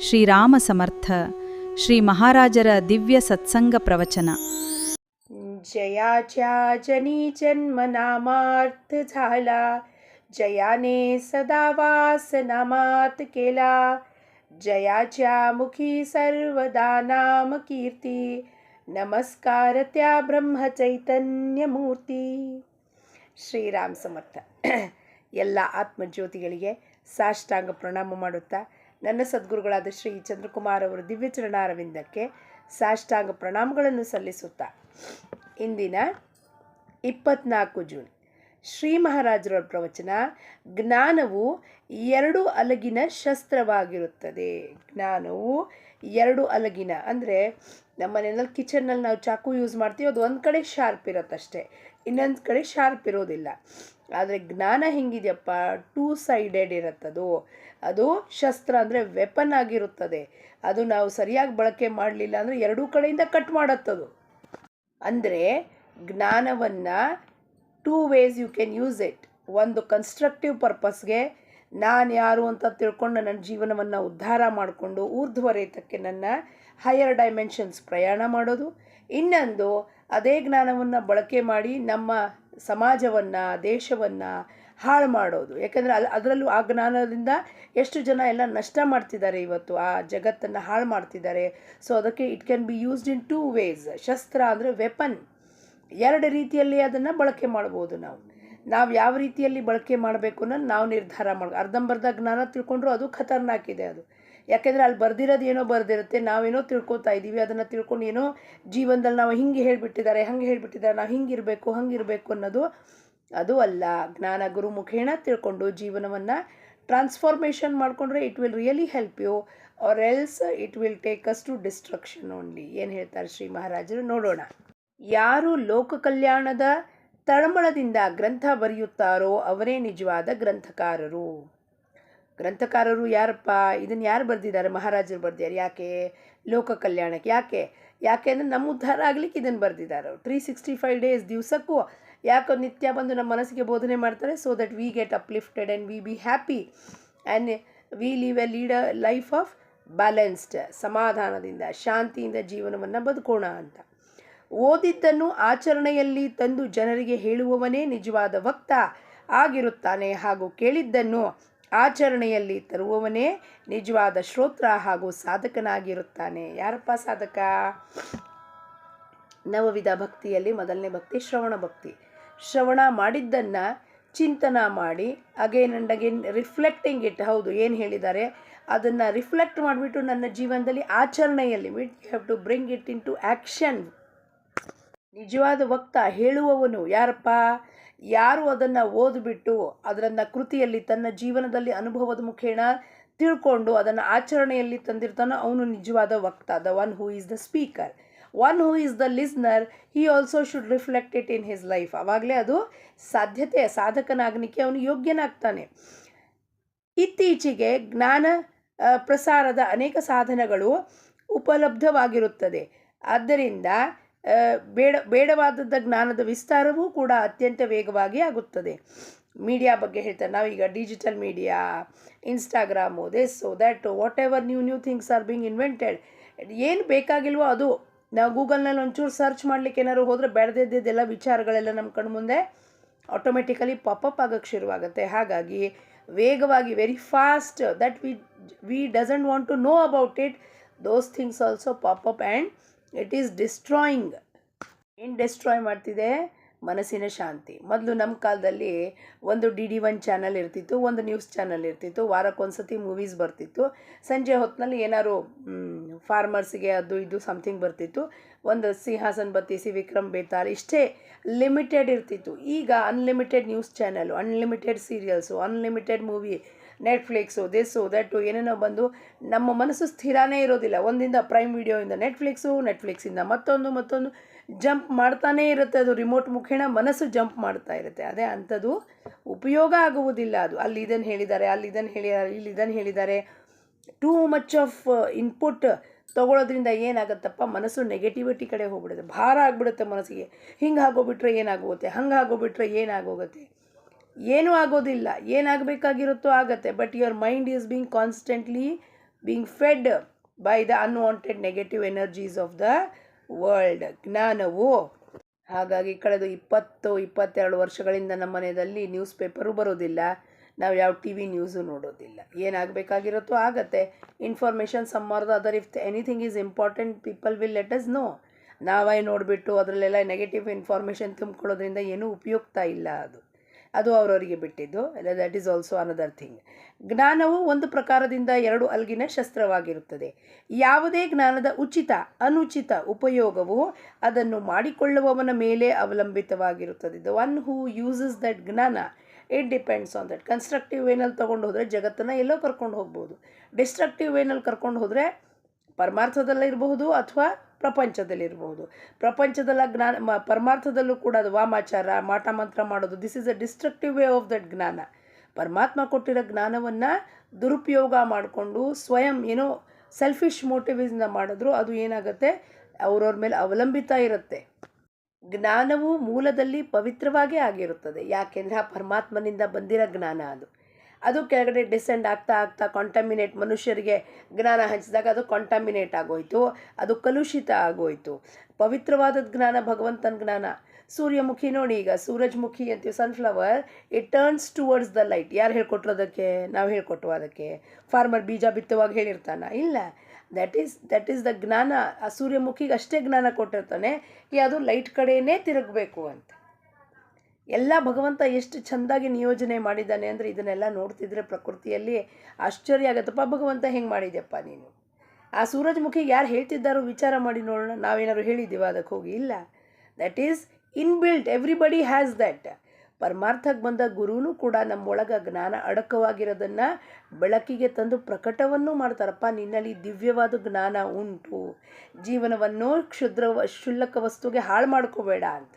ಶ್ರೀರಾಮ ಸಮರ್ಥ ಶ್ರೀ ಮಹಾರಾಜರ ದಿವ್ಯ ಸತ್ಸಂಗ प्रवचन. जयाच्या जनी जन्म नामार्थ झाला, जयाने सदा वास नामात केला, जयाच्या मुखी सर्वदा नाम कीर्ती, नमस्कार त्या ब्रह्म चैतन्य मूर्ती. ಶ್ರೀರಾಮ ಸಮರ್ಥ. ಎಲ್ಲ ಆತ್ಮಜ್ಯೋತಿಗಳಿಗೆ ಸಾಷ್ಟಾಂಗ ಪ್ರಣಾಮ ಮಾಡುತ್ತಾ ನನ್ನ ಸದ್ಗುರುಗಳಾದ ಶ್ರೀ ಚಂದ್ರಕುಮಾರ್ ಅವರ ದಿವ್ಯ ಚರಣಾರವಿಂದಕ್ಕೆ ಸಾಷ್ಟಾಂಗ ಪ್ರಣಾಮಗಳನ್ನು ಸಲ್ಲಿಸುತ್ತಾ ಇಂದಿನ 24 ಜೂನ್ ಶ್ರೀ ಮಹಾರಾಜರ ಪ್ರವಚನ, ಜ್ಞಾನವು ಎರಡು ಅಲಗಿನ ಶಸ್ತ್ರವಾಗಿರುತ್ತದೆ. ಜ್ಞಾನವು ಎರಡು ಅಲಗಿನ ಅಂದರೆ ನಮ್ಮ ಮನೆಯಲ್ಲಿ ಕಿಚನ್ನಲ್ಲಿ ನಾವು ಚಾಕು ಯೂಸ್ ಮಾಡ್ತೀವಿ, ಅದು ಒಂದು ಕಡೆ ಶಾರ್ಪ್ ಇರುತ್ತಷ್ಟೇ, ಇನ್ನೊಂದು ಕಡೆ ಶಾರ್ಪ್ ಇರೋದಿಲ್ಲ. ಆದರೆ ಜ್ಞಾನ ಹೆಂಗಿದೆಯಪ್ಪ, 2 ಸೈಡೆಡ್ ಇರುತ್ತದು. ಅದು ಶಸ್ತ್ರ ಅಂದರೆ ವೆಪನ್ ಆಗಿರುತ್ತದೆ. ಅದು ನಾವು ಸರಿಯಾಗಿ ಬಳಕೆ ಮಾಡಲಿಲ್ಲ ಅಂದರೆ ಎರಡೂ ಕಡೆಯಿಂದ ಕಟ್ ಮಾಡುತ್ತದು. ಅಂದರೆ ಜ್ಞಾನವನ್ನು 2 ways you can use it. ಒಂದು ಕನ್ಸ್ಟ್ರಕ್ಟಿವ್ ಪರ್ಪಸ್ಗೆ, ನಾನು ಯಾರು ಅಂತ ತಿಳ್ಕೊಂಡು ನನ್ನ ಜೀವನವನ್ನು ಉದ್ಧಾರ ಮಾಡಿಕೊಂಡು ಊರ್ಧ್ವರೇತಕ್ಕೆ ನನ್ನ ಹೈಯರ್ ಡೈಮೆನ್ಷನ್ಸ್ ಪ್ರಯಾಣ ಮಾಡೋದು. ಇನ್ನೊಂದು ಅದೇ ಜ್ಞಾನವನ್ನು ಬಳಕೆ ಮಾಡಿ ನಮ್ಮ ಸಮಾಜವನ್ನು, ದೇಶವನ್ನು ಹಾಳು ಮಾಡೋದು. ಯಾಕೆಂದರೆ ಅದರಲ್ಲೂ ಆ ಜ್ಞಾನದಿಂದ ಎಷ್ಟು ಜನ ಎಲ್ಲ ನಷ್ಟ ಮಾಡ್ತಿದ್ದಾರೆ, ಇವತ್ತು ಆ ಜಗತ್ತನ್ನು ಹಾಳು ಮಾಡ್ತಿದ್ದಾರೆ. ಸೊ ಅದಕ್ಕೆ it can be used in 2 ways. ಶಸ್ತ್ರ ಅಂದರೆ ವೆಪನ್, ಎರಡು ರೀತಿಯಲ್ಲಿ ಅದನ್ನು ಬಳಕೆ ಮಾಡ್ಬೋದು. ನಾವು ಯಾವ ರೀತಿಯಲ್ಲಿ ಬಳಕೆ ಮಾಡಬೇಕು ಅನ್ನೋದು ನಾವು ನಿರ್ಧಾರ ಮಾಡಬೇಕು. ಅರ್ಧಂಬರ್ಧ ಜ್ಞಾನ ತಿಳ್ಕೊಂಡ್ರು ಅದು ಖತರ್ನಾಕಿದೆ ಅದು. ಯಾಕೆಂದರೆ ಅಲ್ಲಿ ಬರ್ದಿರೋದು ಏನೋ ಬರ್ದಿರುತ್ತೆ, ನಾವೇನೋ ತಿಳ್ಕೊತಾ ಇದ್ದೀವಿ. ಅದನ್ನು ತಿಳ್ಕೊಂಡು ಏನೋ ಜೀವನದಲ್ಲಿ ನಾವು ಹಿಂಗೆ ಹೇಳಿಬಿಟ್ಟಿದ್ದಾರೆ, ಹಂಗೆ ಹೇಳಿಬಿಟ್ಟಿದ್ದಾರೆ, ನಾವು ಹಿಂಗಿರಬೇಕು ಹಂಗಿರಬೇಕು ಅನ್ನೋದು ಅದು ಅಲ್ಲ. ಜ್ಞಾನ ಗುರು ಮುಖೇನ ತಿಳ್ಕೊಂಡು ಜೀವನವನ್ನು ಟ್ರಾನ್ಸ್ಫಾರ್ಮೇಷನ್ ಮಾಡಿಕೊಂಡ್ರೆ it will really help you, or else it will take us to destruction only. ಏನು ಹೇಳ್ತಾರೆ ಶ್ರೀ ಮಹಾರಾಜರು ನೋಡೋಣ. ಯಾರು ಲೋಕ ಕಲ್ಯಾಣದ ತಳಮಳದಿಂದ ಗ್ರಂಥ ಬರೆಯುತ್ತಾರೋ ಅವರೇ ನಿಜವಾದ ಗ್ರಂಥಕಾರರು. ಗ್ರಂಥಕಾರರು ಯಾರಪ್ಪ? ಇದನ್ನು ಯಾರು ಬರೆದಿದ್ದಾರೆ? ಮಹಾರಾಜರು ಬರೆದಿದ್ದಾರೆ. ಯಾಕೆ? ಲೋಕ ಕಲ್ಯಾಣಕ್ಕೆ. ಯಾಕೆ ಅಂದರೆ ನಮ್ಮ ಉದ್ಧಾರ ಆಗಲಿಕ್ಕೆ ಇದನ್ನು ಬರೆದಿದ್ದಾರೆ. 365 days ದಿವಸಕ್ಕೂ ಯಾಕೆ ನಿತ್ಯ ಬಂದು ನಮ್ಮ ಮನಸ್ಸಿಗೆ ಬೋಧನೆ ಮಾಡ್ತಾರೆ. So that we get uplifted and we be happy and we lead a life of balanced, ಸಮಾಧಾನದಿಂದ ಶಾಂತಿಯಿಂದ ಜೀವನವನ್ನು ಬದುಕೋಣ ಅಂತ. ಓದಿದ್ದನ್ನು ಆಚರಣೆಯಲ್ಲಿ ತಂದು ಜನರಿಗೆ ಹೇಳುವವನೇ ನಿಜವಾದ ವಕ್ತ ಆಗಿರುತ್ತಾನೆ, ಹಾಗೂ ಕೇಳಿದ್ದನ್ನು ಆಚರಣೆಯಲ್ಲಿ ತರುವವನೇ ನಿಜವಾದ ಶ್ರೋತ್ರ ಹಾಗೂ ಸಾಧಕನಾಗಿರುತ್ತಾನೆ. ಯಾರಪ್ಪ ಸಾಧಕ? ನವವಿಧ ಭಕ್ತಿಯಲ್ಲಿ ಮೊದಲನೇ ಭಕ್ತಿ ಶ್ರವಣ ಭಕ್ತಿ. ಶ್ರವಣ ಮಾಡಿದ್ದನ್ನು ಚಿಂತನ ಮಾಡಿ again and again reflecting it. ಹೌದು, ಏನು ಹೇಳಿದ್ದಾರೆ ಅದನ್ನು ರಿಫ್ಲೆಕ್ಟ್ ಮಾಡಿಬಿಟ್ಟು ನನ್ನ ಜೀವನದಲ್ಲಿ ಆಚರಣೆಯಲ್ಲಿ we have to bring it into action. ನಿಜವಾದ ವಕ್ತ ಹೇಳುವವನು ಯಾರಪ್ಪ? ಯಾರು ಅದನ್ನು ಓದಿಬಿಟ್ಟು ಅದನ್ನು ಕೃತಿಯಲ್ಲಿ ತನ್ನ ಜೀವನದಲ್ಲಿ ಅನುಭವದ ಮುಖೇನ ತಿಳ್ಕೊಂಡು ಅದನ್ನು ಆಚರಣೆಯಲ್ಲಿ ತಂದಿರ್ತಾನೋ ಅವನು ನಿಜವಾದ ವಕ್ತ. The one who is the speaker. One who is the listener, he also should reflect it in his life. ಆವಾಗಲೇ ಅದು ಸಾಧ್ಯತೆ, ಸಾಧಕನಾಗಲಿಕ್ಕೆ ಅವನು ಯೋಗ್ಯನಾಗ್ತಾನೆ. ಇತ್ತೀಚೆಗೆ ಜ್ಞಾನ ಪ್ರಸಾರದ ಅನೇಕ ಸಾಧನಗಳು ಉಪಲಬ್ಧವಾಗಿರುತ್ತದೆ. ಆದ್ದರಿಂದ ಬೇಡವಾದದ್ದ ಜ್ಞಾನದ ವಿಸ್ತಾರವೂ ಕೂಡ ಅತ್ಯಂತ ವೇಗವಾಗಿ ಆಗುತ್ತದೆ. ಮೀಡಿಯಾ ಬಗ್ಗೆ ಹೇಳ್ತಾರೆ. ನಾವೀಗ digital media, Instagram, this ದ್ಯಾಟು, what ever new things are being invented. ಏನು ಬೇಕಾಗಿಲ್ವೋ ಅದು ನಾವು ಗೂಗಲ್ನಲ್ಲಿ ಒಂಚೂರು ಸರ್ಚ್ ಮಾಡಲಿಕ್ಕೆ ಏನಾದ್ರು ಹೋದರೆ ಬೆಳೆದಿದ್ದೆಲ್ಲ ವಿಚಾರಗಳೆಲ್ಲ ನಮ್ಮ ಕಣ್ಣು ಮುಂದೆ ಆಟೋಮೆಟಿಕಲಿ ಪಾಪಪ್ ಆಗೋಕ್ಕೆ ಶುರುವಾಗುತ್ತೆ. ಹಾಗಾಗಿ ವೇಗವಾಗಿ, very fast, that we doesn't want to know about it, those things also pop up and it is destroying. ಏನು ಡಿಸ್ಟ್ರಾಯ್ ಮಾಡ್ತಿದೆ? ಮನಸ್ಸಿನ ಶಾಂತಿ. ಮೊದಲು ನಮ್ಮ ಕಾಲದಲ್ಲಿ ಒಂದು DD1 ಚಾನಲ್ ಇರ್ತಿತ್ತು, ಒಂದು ನ್ಯೂಸ್ ಚಾನಲ್ ಇರ್ತಿತ್ತು, ವಾರಕ್ಕೊಂದ್ಸತಿ ಮೂವೀಸ್ ಬರ್ತಿತ್ತು. ಸಂಜೆ ಹೊತ್ತಿನಲ್ಲಿ ಏನಾದ್ರು ಫಾರ್ಮರ್ಸಿಗೆ ಅದು ಇದು ಸಮಥಿಂಗ್ ಬರ್ತಿತ್ತು. ಒಂದು ಸಿಂಹಾಸನ್ ಬತ್ತೀಸಿ, ವಿಕ್ರಮ್ ಬೇತಾಲ್, ಇಷ್ಟೇ ಲಿಮಿಟೆಡ್ ಇರ್ತಿತ್ತು. ಈಗ unlimited news channel, unlimited serials, unlimited movie, Netflix, this that ಏನೇನೋ ಬಂದು ನಮ್ಮ ಮನಸ್ಸು ಸ್ಥಿರನೇ ಇರೋದಿಲ್ಲ. ಒಂದಿಂದ ಪ್ರೈಮ್ ವಿಡಿಯೋಯಿಂದ ನೆಟ್ಫ್ಲಿಕ್ಸಿಂದ ಮತ್ತೊಂದು ಜಂಪ್ ಮಾಡ್ತಾನೇ ಇರುತ್ತೆ. ಅದು ರಿಮೋಟ್ ಮುಖೇನ ಮನಸ್ಸು ಜಂಪ್ ಮಾಡ್ತಾ ಇರುತ್ತೆ. ಅದೇ ಅಂಥದ್ದು ಉಪಯೋಗ ಆಗುವುದಿಲ್ಲ. ಅದು ಅಲ್ಲಿ ಇದನ್ನು ಹೇಳಿದ್ದಾರೆ, ಅಲ್ಲಿ ಇದನ್ನು ಹೇಳಿದ್ದಾರೆ, ಇಲ್ಲಿ ಇದನ್ನು ಹೇಳಿದ್ದಾರೆ. ಟೂ ಮಚ್ ಆಫ್ ಇನ್ಪುಟ್ ತೊಗೊಳೋದ್ರಿಂದ ಏನಾಗುತ್ತಪ್ಪ, ಮನಸ್ಸು ನೆಗೆಟಿವಿಟಿ ಕಡೆ ಹೋಗ್ಬಿಡುತ್ತೆ, ಭಾರ ಆಗಿಬಿಡುತ್ತೆ ಮನಸ್ಸಿಗೆ. ಹಿಂಗೆ ಆಗೋಗ್ಬಿಟ್ರೆ ಏನಾಗೋಗುತ್ತೆ, ಹಂಗೆ ಆಗೋಗ್ಬಿಟ್ರೆ ಏನಾಗೋಗುತ್ತೆ, ಏನೂ ಆಗೋದಿಲ್ಲ. ಏನಾಗಬೇಕಾಗಿರುತ್ತೋ ಆಗತ್ತೆ. But your mind is being constantly being Fed by the unwanted negative energies of the world. ಜ್ಞಾನವು ಹಾಗಾಗಿ ಕಳೆದ 22 ವರ್ಷಗಳಿಂದ ನಮ್ಮ ಮನೆಯಲ್ಲಿ ನ್ಯೂಸ್ ಪೇಪರು ಬರೋದಿಲ್ಲ, ನಾವು ಯಾವ ಟಿ ವಿ ನ್ಯೂಸು ನೋಡೋದಿಲ್ಲ. ಏನಾಗಬೇಕಾಗಿರುತ್ತೋ ಆಗತ್ತೆ. Information some are the other, if anything is important people will let us know. ನಾವೇ ನೋಡಿಬಿಟ್ಟು ಅದರಲ್ಲೆಲ್ಲ ನೆಗೆಟಿವ್ ಇನ್ಫಾರ್ಮೇಷನ್ ತುಂಬಿಕೊಳ್ಳೋದ್ರಿಂದ ಏನೂ ಉಪಯುಕ್ತ ಇಲ್ಲ. ಅದು ಅವರವರಿಗೆ ಬಿಟ್ಟಿದ್ದು. That is also another thing. ಜ್ಞಾನವು ಒಂದು ಪ್ರಕಾರದಿಂದ 2 ಅಲ್ಗಿನ ಶಸ್ತ್ರವಾಗಿರುತ್ತದೆ. ಯಾವುದೇ ಜ್ಞಾನದ ಉಚಿತ ಅನುಚಿತ ಉಪಯೋಗವು ಅದನ್ನು ಮಾಡಿಕೊಳ್ಳುವವನ ಮೇಲೆ ಅವಲಂಬಿತವಾಗಿರುತ್ತದೆ. The one who uses that ಜ್ಞಾನ, it depends on that. Constructive ವೇನಲ್ಲಿ ತೊಗೊಂಡು ಹೋದರೆ ಜಗತ್ತನ್ನು ಎಲ್ಲೋ ಕರ್ಕೊಂಡು ಹೋಗ್ಬೋದು. ಡಿಸ್ಟ್ರಕ್ಟಿವ್ ವೇನಲ್ಲಿ ಕರ್ಕೊಂಡು ಹೋದರೆ ಪರಮಾರ್ಥದಲ್ಲಿರಬಹುದು ಅಥವಾ ಪ್ರಪಂಚದಲ್ಲಿರಬಹುದು. ಪ್ರಪಂಚದಲ್ಲ ಪರಮಾರ್ಥದಲ್ಲೂ ಕೂಡ ಅದು ವಾಮಾಚಾರ, ಮಾಟ ಮಂತ್ರ ಮಾಡೋದು, this is a destructive way of that ಜ್ಞಾನ. ಪರಮಾತ್ಮ ಕೊಟ್ಟಿರೋ ಜ್ಞಾನವನ್ನು ದುರುಪಯೋಗ ಮಾಡಿಕೊಂಡು ಸ್ವಯಂ ಏನೋ ಸೆಲ್ಫಿಶ್ ಮೋಟಿವಿಂದ ಮಾಡಿದ್ರು ಅದು ಏನಾಗುತ್ತೆ, ಅವ್ರವ್ರ ಮೇಲೆ ಅವಲಂಬಿತ ಇರುತ್ತೆ. ಜ್ಞಾನವು ಮೂಲದಲ್ಲಿ ಪವಿತ್ರವಾಗೇ ಆಗಿರುತ್ತದೆ. ಯಾಕೆಂದರೆ ಆ ಪರಮಾತ್ಮನಿಂದ ಬಂದಿರೋ ಜ್ಞಾನ ಅದು ಕೆಳಗಡೆ ಡಿಸೆಂಡ್ ಆಗ್ತಾ ಆಗ್ತಾ ಕಾಂಟಮಿನೇಟ್, ಮನುಷ್ಯರಿಗೆ ಜ್ಞಾನ ಹಂಚಿದಾಗ ಅದು ಕಾಂಟಮಿನೇಟ್ ಆಗೋಯ್ತು, ಅದು ಕಲುಷಿತ ಆಗೋಯ್ತು. ಪವಿತ್ರವಾದ ಜ್ಞಾನ ಭಗವಂತನ ಜ್ಞಾನ. ಸೂರ್ಯಮುಖಿ ನೋಡಿ, ಈಗ ಸೂರಜ್ಮುಖಿ ಅಂತೀವಿ, sunflower, it turns towards the light. ಯಾರು ಹೇಳ್ಕೊಟ್ರು ಅದಕ್ಕೆ? ನಾವು ಹೇಳ್ಕೊಟ್ಟು ಅದಕ್ಕೆ. ಫಾರ್ಮರ್ ಬೀಜ ಬಿತ್ತುವಾಗ ಹೇಳಿರ್ತಾನ? ಇಲ್ಲ. ದಟ್ ಈಸ್ ದ ಜ್ಞಾನ. ಆ ಸೂರ್ಯಮುಖಿಗೆ ಅಷ್ಟೇ ಜ್ಞಾನ ಕೊಟ್ಟಿರ್ತಾನೆ, ಅದು ಲೈಟ್ ಕಡೆಯೇ ತಿರುಗಬೇಕು ಅಂತ. ಎಲ್ಲ ಭಗವಂತ ಎಷ್ಟು ಚೆಂದಾಗಿ ನಿಯೋಜನೆ ಮಾಡಿದ್ದಾನೆ ಅಂದರೆ ಇದನ್ನೆಲ್ಲ ನೋಡ್ತಿದ್ರೆ ಪ್ರಕೃತಿಯಲ್ಲಿ ಆಶ್ಚರ್ಯ ಆಗುತ್ತಪ್ಪ, ಭಗವಂತ ಹೆಂಗೆ ಮಾಡಿದ್ಯಪ್ಪ ನೀನು. ಆ ಸೂರಜ್ಮುಖಿಗೆ ಯಾರು ಹೇಳ್ತಿದ್ದಾರೋ ವಿಚಾರ ಮಾಡಿ ನೋಡೋಣ. ನಾವೇನಾದ್ರು ಹೇಳಿದ್ದೀವ ಅದಕ್ಕೆ ಹೋಗಿ? ಇಲ್ಲ. That is inbuilt, everybody has that. ಪರಮಾರ್ಥಕ್ಕೆ ಬಂದ ಗುರುನೂ ಕೂಡ ನಮ್ಮೊಳಗೆ ಜ್ಞಾನ ಅಡಕವಾಗಿರೋದನ್ನು ಬೆಳಕಿಗೆ ತಂದು ಪ್ರಕಟವನ್ನು ಮಾಡ್ತಾರಪ್ಪ. ನಿನ್ನಲ್ಲಿ ದಿವ್ಯವಾದ ಜ್ಞಾನ ಉಂಟು, ಜೀವನವನ್ನು ಕ್ಷುಲ್ಲಕ ವಸ್ತುಗೆ ಹಾಳು ಮಾಡ್ಕೋಬೇಡ ಅಂತ.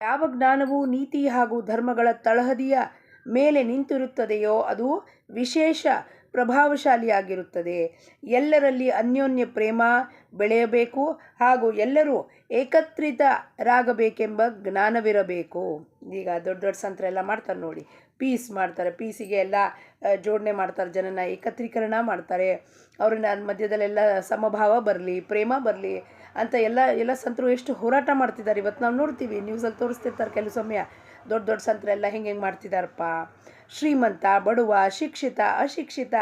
ಯಾವ ಜ್ಞಾನವು ನೀತಿ ಹಾಗೂ ಧರ್ಮಗಳ ತಳಹದಿಯ ಮೇಲೆ ನಿಂತಿರುತ್ತದೆಯೋ ಅದು ವಿಶೇಷ ಪ್ರಭಾವಶಾಲಿಯಾಗಿರುತ್ತದೆ. ಎಲ್ಲರಲ್ಲಿ ಅನ್ಯೋನ್ಯ ಪ್ರೇಮ ಬೆಳೆಯಬೇಕು ಹಾಗೂ ಎಲ್ಲರೂ ಏಕತ್ರಿತರಾಗಬೇಕೆಂಬ ಜ್ಞಾನವಿರಬೇಕು. ಈಗ ದೊಡ್ಡ ದೊಡ್ಡ ಸಂತರೆಲ್ಲ ಮಾಡ್ತಾರೆ ನೋಡಿ, ಪೀಸ್ ಮಾಡ್ತಾರೆ, ಪೀಸಿಗೆ ಎಲ್ಲ ಜೋಡಣೆ ಮಾಡ್ತಾರೆ, ಜನನ ಏಕತ್ರೀಕರಣ ಮಾಡ್ತಾರೆ, ಅವ್ರನ್ನ ಮಧ್ಯದಲ್ಲೆಲ್ಲ ಸಮಭಾವ ಬರಲಿ, ಪ್ರೇಮ ಬರಲಿ ಅಂತ ಎಲ್ಲ ಸಂತರು ಎಷ್ಟು ಹೋರಾಟ ಮಾಡ್ತಿದ್ದಾರೆ. ಇವತ್ತು ನಾವು ನೋಡ್ತೀವಿ, ನ್ಯೂಸಲ್ಲಿ ತೋರಿಸ್ತಿರ್ತಾರೆ ಕೆಲವು ಸಮಯ. ದೊಡ್ಡ ದೊಡ್ಡ ಸಂತರೆಲ್ಲ ಹೆಂಗೆ ಮಾಡ್ತಿದ್ದಾರಪ್ಪ. ಶ್ರೀಮಂತ, ಬಡವ, ಶಿಕ್ಷಿತ, ಅಶಿಕ್ಷಿತ,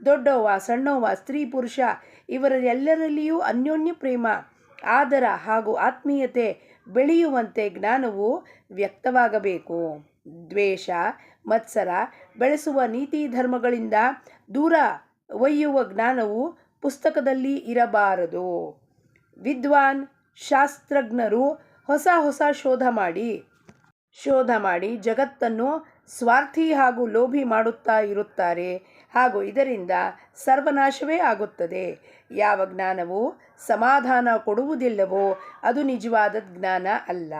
ದೊಡ್ಡವ, ಸಣ್ಣವ, ಸ್ತ್ರೀ, ಪುರುಷ ಇವರೆಲ್ಲರಲ್ಲಿಯೂ ಅನ್ಯೋನ್ಯ ಪ್ರೇಮ, ಆದರ ಹಾಗೂ ಆತ್ಮೀಯತೆ ಬೆಳೆಯುವಂತೆ ಜ್ಞಾನವು ವ್ಯಕ್ತವಾಗಬೇಕು. ದ್ವೇಷ, ಮತ್ಸರ ಬೆಳೆಸುವ ನೀತಿ ಧರ್ಮಗಳಿಂದ ದೂರ ಒಯ್ಯುವ ಜ್ಞಾನವು ಪುಸ್ತಕದಲ್ಲಿ ಇರಬಾರದು. ವಿದ್ವಾನ್ ಶಾಸ್ತ್ರಜ್ಞರು ಹೊಸ ಶೋಧ ಮಾಡಿ ಜಗತ್ತನ್ನು ಸ್ವಾರ್ಥಿ ಹಾಗೂ ಲೋಭಿ ಮಾಡುತ್ತಾ ಇರುತ್ತಾರೆ ಹಾಗೂ ಇದರಿಂದ ಸರ್ವನಾಶವೇ ಆಗುತ್ತದೆ. ಯಾವ ಜ್ಞಾನವು ಸಮಾಧಾನ ಕೊಡುವುದಿಲ್ಲವೋ ಅದು ನಿಜವಾದ ಜ್ಞಾನ ಅಲ್ಲ.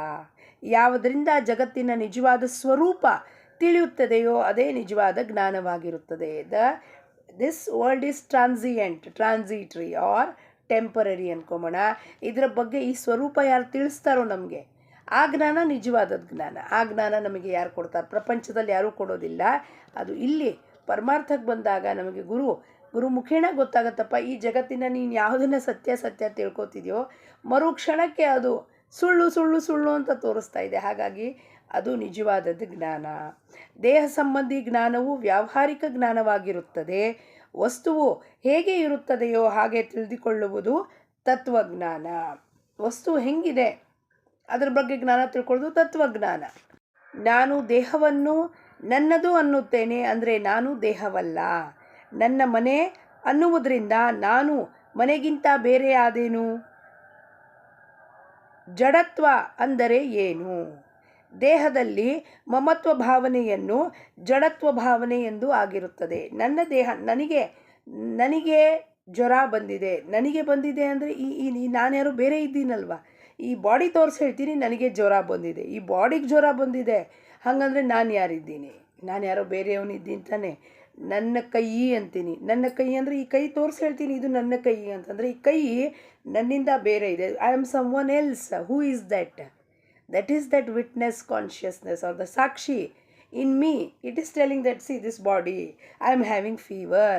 ಯಾವುದರಿಂದ ಜಗತ್ತಿನ ನಿಜವಾದ ಸ್ವರೂಪ ತಿಳಿಯುತ್ತದೆಯೋ ಅದೇ ನಿಜವಾದ ಜ್ಞಾನವಾಗಿರುತ್ತದೆ. This world is transitory or temporary ಅನ್ಕೊಂಬೋಣ. ಇದರ ಬಗ್ಗೆ ಈ ಸ್ವರೂಪ ಯಾರು ತಿಳಿಸ್ತಾರೋ ನಮಗೆ, ಆ ಜ್ಞಾನ ನಿಜವಾದ ಜ್ಞಾನ. ಆ ಜ್ಞಾನ ನಮಗೆ ಯಾರು ಕೊಡ್ತಾರೆ? ಪ್ರಪಂಚದಲ್ಲಿ ಯಾರೂ ಕೊಡೋದಿಲ್ಲ. ಅದು ಇಲ್ಲಿ ಪರಮಾರ್ಥಕ್ಕೆ ಬಂದಾಗ ನಮಗೆ ಗುರು ಮುಖೇಣ ಗೊತ್ತಾಗತ್ತಪ್ಪ. ಈ ಜಗತ್ತಿನ ನೀನು ಯಾವುದನ್ನು ಸತ್ಯ ತಿಳ್ಕೊತಿದೆಯೋ ಮರುಕ್ಷಣಕ್ಕೆ ಅದು ಸುಳ್ಳು ಅಂತ ತೋರಿಸ್ತಾ ಇದೆ. ಹಾಗಾಗಿ ಅದು ನಿಜವಾದದ್ದು ಜ್ಞಾನ. ದೇಹ ಸಂಬಂಧಿ ಜ್ಞಾನವು ವ್ಯಾವಹಾರಿಕ ಜ್ಞಾನವಾಗಿರುತ್ತದೆ. ವಸ್ತುವು ಹೇಗೆ ಇರುತ್ತದೆಯೋ ಹಾಗೆ ತಿಳಿದುಕೊಳ್ಳುವುದು ತತ್ವಜ್ಞಾನ. ವಸ್ತು ಹೆಂಗಿದೆ ಅದರ ಬಗ್ಗೆ ಜ್ಞಾನ ತಿಳ್ಕೊಳ್ಳೋದು ತತ್ವಜ್ಞಾನ. ನಾನು ದೇಹವನ್ನು ನನ್ನದು ಅನ್ನುತ್ತೇನೆ ಅಂದರೆ ನಾನು ದೇಹವಲ್ಲ. ನನ್ನ ಮನೆ ಅನ್ನುವುದರಿಂದ ನಾನು ಮನೆಗಿಂತ ಬೇರೆ ಆದೇನು? ಜಡತ್ವ ಅಂದರೆ ಏನು? ದೇಹದಲ್ಲಿ ಮಮತ್ವ ಭಾವನೆಯನ್ನು ಜಡತ್ವ ಭಾವನೆ ಎಂದು ಆಗಿರುತ್ತದೆ. ನನ್ನ ದೇಹ ನನಗೆ ಜ್ವರ ಬಂದಿದೆ. ನನಗೆ ಬಂದಿದೆ ಅಂದರೆ ನಾನ್ಯಾರು ಬೇರೆ ಇದ್ದೀನಲ್ವ. ಈ ಬಾಡಿ ತೋರಿಸಿ ಹೇಳ್ತೀನಿ ನನಗೆ ಜ್ವರ ಬಂದಿದೆ, ಈ ಬಾಡಿಗೆ ಜ್ವರ ಬಂದಿದೆ, ಹಾಗಂದರೆ ನಾನು ಯಾರಿದ್ದೀನಿ? ನಾನು ಯಾರೋ ಬೇರೆಯವನಿದ್ದೀನಿ ತಾನೆ. ನನ್ನ ಕೈ ಅಂತೀನಿ. ನನ್ನ ಕೈ ಅಂದರೆ ಈ ಕೈ ತೋರಿಸಿ ಹೇಳ್ತೀನಿ ಇದು ನನ್ನ ಕೈ ಅಂತಂದರೆ ಈ ಕೈ ನನ್ನಿಂದ ಬೇರೆ ಇದೆ. I am someone else. Who is that? That is that witness consciousness or the sakshi in me. It is telling that, see this body, I am having fever.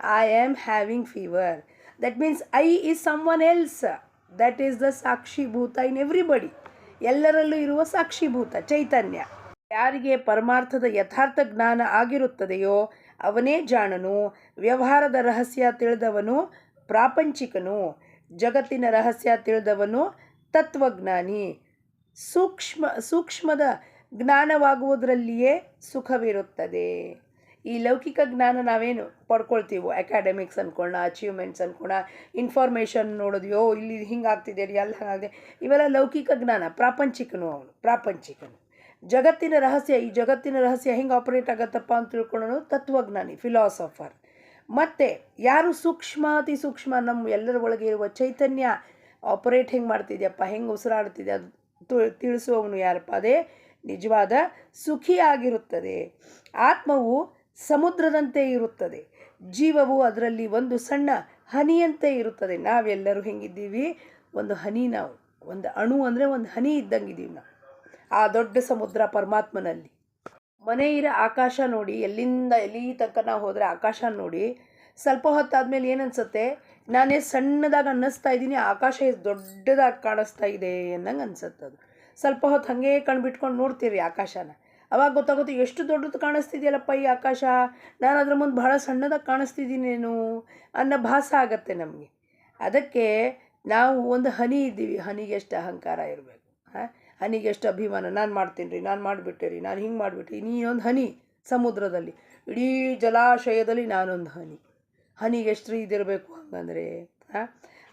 I am having fever. That means I is someone else. That is the ಸಾಕ್ಷಿಭೂತ in everybody. ಎಲ್ಲರಲ್ಲೂ ಇರುವ ಸಾಕ್ಷಿಭೂತ ಚೈತನ್ಯ. ಯಾರಿಗೆ ಪರಮಾರ್ಥದ ಯಥಾರ್ಥ ಜ್ಞಾನ ಆಗಿರುತ್ತದೆಯೋ ಅವನೇ ಜಾಣನು. ವ್ಯವಹಾರದ ರಹಸ್ಯ ತಿಳಿದವನು ಪ್ರಾಪಂಚಿಕನು. ಜಗತ್ತಿನ ರಹಸ್ಯ ತಿಳಿದವನು ತತ್ವಜ್ಞಾನಿ. ಸೂಕ್ಷ್ಮದ ಜ್ಞಾನವಾಗುವುದರಲ್ಲಿಯೇ ಸುಖವಿರುತ್ತದೆ. ಈ ಲೌಕಿಕ ಜ್ಞಾನ ನಾವೇನು ಪಡ್ಕೊಳ್ತೀವೋ, ಅಕಾಡೆಮಿಕ್ಸ್ ಅಂದ್ಕೊಳ್ಳೋಣ, ಅಚೀವ್ಮೆಂಟ್ಸ್ ಅಂದ್ಕೊಳ್ಳೋಣ, ಇನ್ಫಾರ್ಮೇಷನ್ ನೋಡೋದು, ಇಲ್ಲಿ ಹಿಂಗಾಗ್ತಿದೆ ರೀ ಅಲ್ಲಿ ಹಾಗಾಗಿದೆ, ಇವೆಲ್ಲ ಲೌಕಿಕ ಜ್ಞಾನ. ಪ್ರಾಪಂಚಿಕನು ಅವನು, ಪ್ರಾಪಂಚಿಕನು. ಜಗತ್ತಿನ ರಹಸ್ಯ, ಈ ಜಗತ್ತಿನ ರಹಸ್ಯ ಹೆಂಗೆ ಆಪರೇಟ್ ಆಗತ್ತಪ್ಪ ಅಂತ ತಿಳ್ಕೊಳ್ಳೋನು ತತ್ವಜ್ಞಾನಿ, ಫಿಲಾಸಫರ್. ಮತ್ತು ಯಾರು ಅತಿ ಸೂಕ್ಷ್ಮ ನಮ್ಮ ಎಲ್ಲರ ಒಳಗೆ ಇರುವ ಚೈತನ್ಯ ಆಪರೇಟ್ ಹೆಂಗೆ ಮಾಡ್ತಿದ್ಯಪ್ಪ, ಹೆಂಗೆ ಉಸಿರಾಡ್ತಿದೆ ಅದು ತಿಳಿಸುವವನು ಯಾರಪ್ಪ? ಅದೇ ನಿಜವಾದ ಸುಖಿಯಾಗಿರುತ್ತದೆ. ಆತ್ಮವು ಸಮುದ್ರದಂತೆ ಇರುತ್ತದೆ, ಜೀವವು ಅದರಲ್ಲಿ ಒಂದು ಸಣ್ಣ ಹನಿಯಂತೆ ಇರುತ್ತದೆ. ನಾವೆಲ್ಲರೂ ಹೆಂಗಿದ್ದೀವಿ? ಒಂದು ಹನಿ. ನಾವು ಒಂದು ಅಣು ಅಂದರೆ ಒಂದು ಹನಿ ಇದ್ದಂಗಿದ್ದೀವಿ ನಾವು ಆ ದೊಡ್ಡ ಸಮುದ್ರ ಪರಮಾತ್ಮನಲ್ಲಿ. ಮನೆ ಇರೋ ಆಕಾಶ ನೋಡಿ, ಎಲ್ಲಿಂದ ಎಲ್ಲಿ ತನಕ ನಾವು ಹೋದರೆ ಆಕಾಶ ನೋಡಿ, ಸ್ವಲ್ಪ ಹೊತ್ತಾದ್ಮೇಲೆ ಏನನ್ಸುತ್ತೆ? ನಾನೇ ಸಣ್ಣದಾಗಿ ಅನ್ನಿಸ್ತಾ ಇದ್ದೀನಿ, ಆಕಾಶ ಎಷ್ಟು ದೊಡ್ಡದಾಗಿ ಕಾಣಿಸ್ತಾ ಇದೆ ಅನ್ನಂಗೆ ಅನ್ಸುತ್ತದು. ಸ್ವಲ್ಪ ಹೊತ್ತು ಹಾಗೆ ಕಣ್ಬಿಟ್ಕೊಂಡು ನೋಡ್ತೀರಿ ಆಕಾಶನ, ಅವಾಗ ಗೊತ್ತಾಗುತ್ತೆ ಎಷ್ಟು ದೊಡ್ಡದು ಕಾಣಿಸ್ತಿದೆಯಲ್ಲಪ್ಪ ಈ ಆಕಾಶ, ನಾನು ಅದ್ರ ಮುಂದೆ ಬಹಳ ಸಣ್ಣದಾಗಿ ಕಾಣಿಸ್ತಿದ್ದೀನೇನು ಅನ್ನೋ ಭಾಸ ಆಗತ್ತೆ ನಮಗೆ. ಅದಕ್ಕೆ ನಾವು ಒಂದು ಹನಿ ಇದ್ದೀವಿ. ಹನಿಗೆ ಎಷ್ಟು ಅಹಂಕಾರ ಇರಬೇಕು, ಹನಿಗೆ ಎಷ್ಟು ಅಭಿಮಾನ. ನಾನು ಮಾಡ್ತೀನಿ ರೀ, ನಾನು ಮಾಡಿಬಿಟ್ಟೆ ರೀ, ನಾನು ಹಿಂಗೆ ಮಾಡಿಬಿಟ್ಟೆ. ನೀನೊಂದು ಹನಿ ಸಮುದ್ರದಲ್ಲಿ, ಇಡೀ ಜಲಾಶಯದಲ್ಲಿ ನಾನೊಂದು ಹನಿ. ಹನಿಗೆ ಎಷ್ಟು ರೀ ಇದಿರಬೇಕು ಹಂಗಂದರೆ.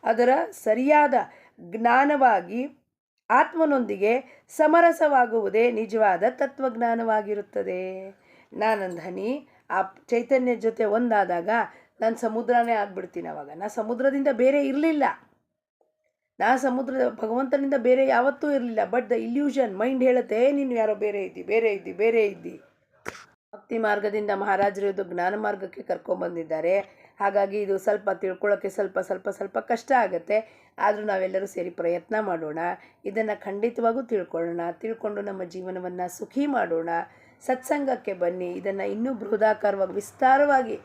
ಅದರ ಸರಿಯಾದ ಜ್ಞಾನವಾಗಿ ಆತ್ಮನೊಂದಿಗೆ ಸಮರಸವಾಗುವುದೇ ನಿಜವಾದ ತತ್ವಜ್ಞಾನವಾಗಿರುತ್ತದೆ. ನಾನೊಂದು ಹನಿ ಆ ಚೈತನ್ಯದ ಜೊತೆ ಒಂದಾದಾಗ ನಾನು ಸಮುದ್ರನೇ ಆಗಿಬಿಡ್ತೀನಿ. ಅವಾಗ ನಾ ಸಮುದ್ರದಿಂದ ಬೇರೆ ಇರಲಿಲ್ಲ, ನಾ ಭಗವಂತನಿಂದ ಬೇರೆ ಯಾವತ್ತೂ ಇರಲಿಲ್ಲ. ಬಟ್ ದ ಇಲ್ಯೂಷನ್ ಮೈಂಡ್ ಹೇಳುತ್ತೆ ನೀನು ಯಾರೋ ಬೇರೆ ಇದ್ದಿ. ಭಕ್ತಿ ಮಾರ್ಗದಿಂದ ಮಹಾರಾಜರು ಇದು ಜ್ಞಾನ ಮಾರ್ಗಕ್ಕೆ ಕರ್ಕೊಂಡ್ಬಂದಿದ್ದಾರೆ. ಹಾಗಾಗಿ ಇದು ಸ್ವಲ್ಪ ತಿಳ್ಕೊಳ್ಳೋಕ್ಕೆ ಸ್ವಲ್ಪ ಕಷ್ಟ ಆಗುತ್ತೆ. ಆದರೂ ನಾವೆಲ್ಲರೂ ಸೇರಿ ಪ್ರಯತ್ನ ಮಾಡೋಣ. ಇದನ್ನು ಖಂಡಿತವಾಗೂ ತಿಳ್ಕೊಂಡು ನಮ್ಮ ಜೀವನವನ್ನು ಸುಖಿ ಮಾಡೋಣ. ಸತ್ಸಂಗಕ್ಕೆ ಬನ್ನಿ. ಇದನ್ನು ಇನ್ನೂ ಬೃಹದಾಕಾರವಾಗಿ ವಿಸ್ತಾರವಾಗಿ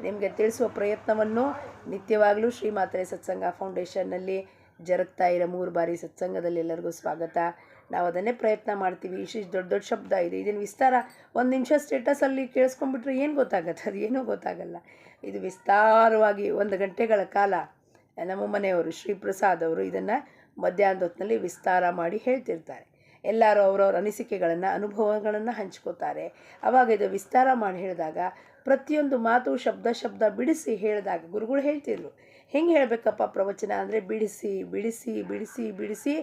ನಿಮಗೆ ತಿಳಿಸುವ ಪ್ರಯತ್ನವನ್ನು ನಿತ್ಯವಾಗಲೂ ಶ್ರೀಮಾತ್ರೆ ಸತ್ಸಂಗ ಫೌಂಡೇಶನ್ನಲ್ಲಿ ಜರುಗ್ತಾ ಇರೋ 3 ಬಾರಿ ಸತ್ಸಂಗದಲ್ಲಿ ಎಲ್ಲರಿಗೂ ಸ್ವಾಗತ. ನಾವು ಅದನ್ನೇ ಪ್ರಯತ್ನ ಮಾಡ್ತೀವಿ. ಇಷ್ಟು ದೊಡ್ಡ ಶಬ್ದ ಇದೆ, ಇದನ್ನು ವಿಸ್ತಾರ 1 ನಿಮಿಷ ಸ್ಟೇಟಸಲ್ಲಿ ಕೇಳಿಸ್ಕೊಂಡ್ಬಿಟ್ರೆ ಏನು ಗೊತ್ತಾಗತ್ತೆ? ಅದು ಏನೂ ಗೊತ್ತಾಗಲ್ಲ. ಇದು ವಿಸ್ತಾರವಾಗಿ 1 ಗಂಟೆಗಳ ಕಾಲ ನಮ್ಮ ಮನೆಯವರು ಶ್ರೀಪ್ರಸಾದ್ ಅವರು ಇದನ್ನು ಮಧ್ಯಾಹ್ನದ ಹೊತ್ತಿನಲ್ಲಿ ವಿಸ್ತಾರ ಮಾಡಿ ಹೇಳ್ತಿರ್ತಾರೆ. ಎಲ್ಲರೂ ಅವರವ್ರ ಅನಿಸಿಕೆಗಳನ್ನು ಅನುಭವಗಳನ್ನು ಹಂಚ್ಕೋತಾರೆ. ಆವಾಗ ಇದು ವಿಸ್ತಾರ ಮಾಡಿ ಹೇಳಿದಾಗ ಪ್ರತಿಯೊಂದು ಮಾತು ಶಬ್ದ ಬಿಡಿಸಿ ಹೇಳಿದಾಗ ಗುರುಗಳು ಹೇಳ್ತಿದ್ರು, ಹೆಂಗೆ ಹೇಳಬೇಕಪ್ಪ ಪ್ರವಚನ ಅಂದರೆ ಬಿಡಿಸಿ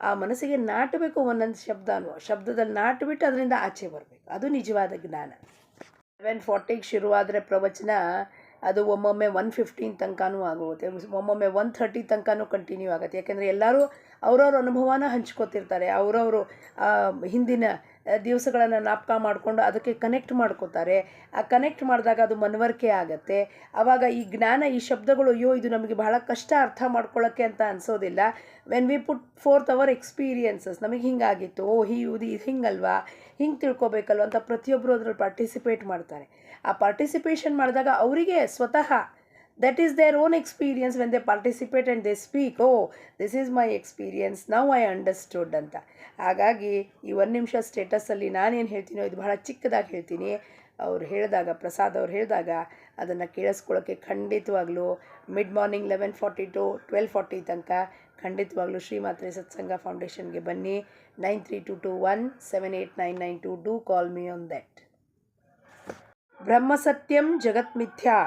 ಆ ಮನಸ್ಸಿಗೆ ನಾಟಬೇಕು. ಒಂದೊಂದು ಶಬ್ದದಲ್ಲಿ ನಾಟುಬಿಟ್ಟು ಅದರಿಂದ ಆಚೆ ಬರಬೇಕು. ಅದು ನಿಜವಾದ ಜ್ಞಾನ. 11:40ಗೆ ಶುರುವಾದರೆ ಪ್ರವಚನ ಅದು ಒಮ್ಮೊಮ್ಮೆ 1:15 ತನಕನೂ ಆಗುತ್ತೆ, ಒಮ್ಮೊಮ್ಮೆ 1:30 ತನಕನೂ ಕಂಟಿನ್ಯೂ ಆಗುತ್ತೆ. ಯಾಕೆಂದರೆ ಎಲ್ಲರೂ ಅವ್ರವ್ರ ಅನುಭವನ ಹಂಚ್ಕೋತಿರ್ತಾರೆ. ಅವರವರು ಹಿಂದಿನ ದಿವಸಗಳನ್ನು ಜ್ಞಾಪಕ ಮಾಡಿಕೊಂಡು ಅದಕ್ಕೆ ಕನೆಕ್ಟ್ ಮಾಡ್ಕೋತಾರೆ. ಆ ಕನೆಕ್ಟ್ ಮಾಡಿದಾಗ ಅದು ಮನವರಿಕೆ ಆಗತ್ತೆ. ಆವಾಗ ಈ ಜ್ಞಾನ, ಈ ಶಬ್ದಗಳು ಅಯ್ಯೋ ಇದು ನಮಗೆ ಬಹಳ ಕಷ್ಟ ಅರ್ಥ ಮಾಡ್ಕೊಳ್ಳೋಕ್ಕೆ ಅಂತ ಅನಿಸೋದಿಲ್ಲ. When we put forth our experiences, ನಮಗೆ ಹಿಂಗಾಗಿತ್ತು, ಇದು ಹಿಂಗಲ್ವಾ, ಹಿಂಗೆ ತಿಳ್ಕೊಬೇಕಲ್ವ ಅಂತ ಪ್ರತಿಯೊಬ್ಬರು ಅದರಲ್ಲಿ ಪಾರ್ಟಿಸಿಪೇಟ್ ಮಾಡ್ತಾರೆ. ಆ ಪಾರ್ಟಿಸಿಪೇಷನ್ ಮಾಡಿದಾಗ ಅವರಿಗೆ ಸ್ವತಃ that is their own experience when they participate and they speak, oh this is my experience, now I understood ಅಂತ. ಹಾಗಾಗಿ ಈ 1 ನಿಮಿಷ ಸ್ಟೇಟಸಲ್ಲಿ ನಾನೇನು ಹೇಳ್ತೀನೋ ಇದು ಬಹಳ ಚಿಕ್ಕದಾಗಿ ಹೇಳ್ತೀನಿ. ಅವ್ರು ಹೇಳಿದಾಗ, ಪ್ರಸಾದ್ ಅವ್ರು ಹೇಳಿದಾಗ ಅದನ್ನು ಕೇಳಿಸ್ಕೊಳ್ಳೋಕ್ಕೆ ಖಂಡಿತವಾಗ್ಲೂ ಮಿಡ್ ಮಾರ್ನಿಂಗ್ 11:40 to 12:40 ತನಕ ಖಂಡಿತವಾಗ್ಲೂ ಶ್ರೀಮಾತ್ರೆ ಸತ್ಸಂಗ ಫೌಂಡೇಶನ್ಗೆ ಬನ್ನಿ. 9322178992 do call me on that. ಬ್ರಹ್ಮಸತ್ಯಂ ಜಗತ್ಮಿಥ್ಯಾ